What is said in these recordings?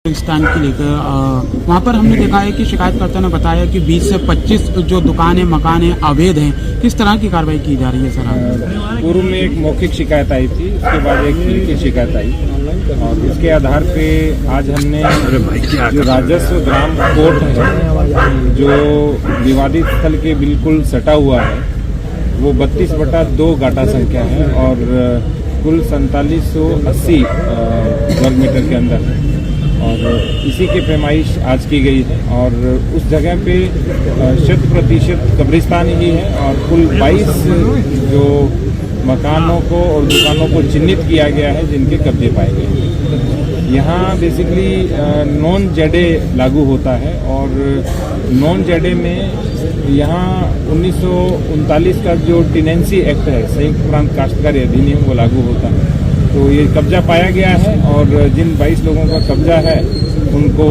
स्थान की लेकर वहाँ पर हमने देखा है कि शिकायतकर्ता ने बताया कि 20 से 25 जो दुकानें मकान हैं अवैध हैं। किस तरह की कार्रवाई की जा रही है सर? पूर्व में एक मौखिक शिकायत आई थी, उसके बाद एक लिखित शिकायत आई और इसके आधार पे आज हमने जो राजस्व ग्राम कोर्ट है जो विवादित स्थल के बिल्कुल सटा हुआ है वो 32/2 गाटा संख्या है और कुल 4780 वर्ग मीटर के अंदर है और इसी के पैमाइश आज की गई है और उस जगह पे 100% कब्रिस्तान ही है और कुल 22 जो मकानों को और दुकानों को चिन्हित किया गया है जिनके कब्जे पाए गए हैं। यहाँ बेसिकली नॉन जेडे लागू होता है और नॉन जेडे में यहाँ 1939 का जो टेनेंसी एक्ट है, संयुक्त प्रांत काश्तकारी अधिनियम, वो लागू होता है। तो ये कब्जा पाया गया है और जिन 22 लोगों का कब्जा है उनको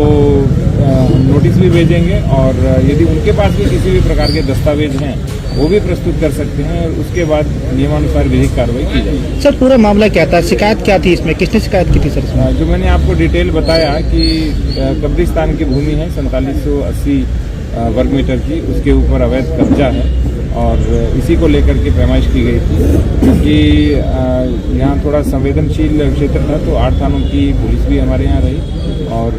नोटिस भी भेजेंगे और यदि उनके पास भी किसी भी प्रकार के दस्तावेज हैं वो भी प्रस्तुत कर सकते हैं और उसके बाद नियमानुसार विधिक कार्रवाई की जाएगी। सर पूरा मामला क्या था, शिकायत क्या थी इसमें, किसने शिकायत की थी सर इसमें? जो मैंने आपको डिटेल बताया कि कब्रिस्तान की भूमि है 4780 वर्ग मीटर की, उसके ऊपर अवैध कब्जा है और इसी को लेकर के पैमाइश की गई थी क्योंकि यहाँ थोड़ा संवेदनशील क्षेत्र था तो 8 थानों की पुलिस भी हमारे यहाँ रही और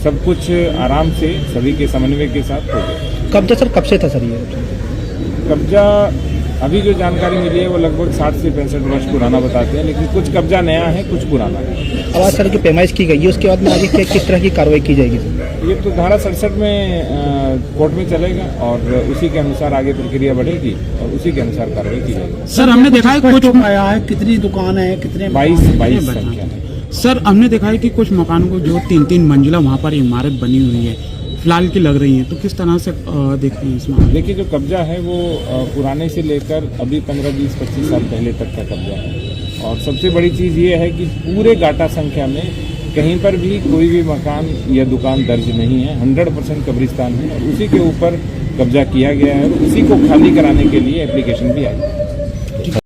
सब कुछ आराम से सभी के समन्वय के साथ हो गया। कब्जा सर कब से था सर ये? कब्जा अभी जो जानकारी मिली है वो लगभग 60 से 65 वर्ष पुराना बताते हैं, लेकिन कुछ कब्जा नया है, कुछ पुराना है। अब आज सर की पैमाइश की गई है, उसके बाद में आगे किस तरह की कार्रवाई की जाएगी सर? ये तो धारा 67 में कोर्ट में चलेगा और उसी के अनुसार आगे प्रक्रिया बढ़ेगी और उसी के अनुसार कार्रवाई की जाएगी। सर हमने देखा है कुछ आया है, कितनी दुकान है, कितने 22 संख्या है। सर हमने देखा है कि कुछ मकानों को जो 3-3 मंजिला वहाँ पर इमारत बनी हुई है फिलहाल की लग रही है, तो किस तरह से देखते हैं इसमें? देखिए जो कब्जा है वो पुराने से लेकर अभी 15, 20, 25 साल पहले तक का कब्जा है और सबसे बड़ी चीज़ ये है कि पूरे गाटा संख्या में कहीं पर भी कोई भी मकान या दुकान दर्ज नहीं है, 100% कब्रिस्तान है और उसी के ऊपर कब्जा किया गया है और उसी को खाली कराने के लिए एप्लीकेशन भी आई है।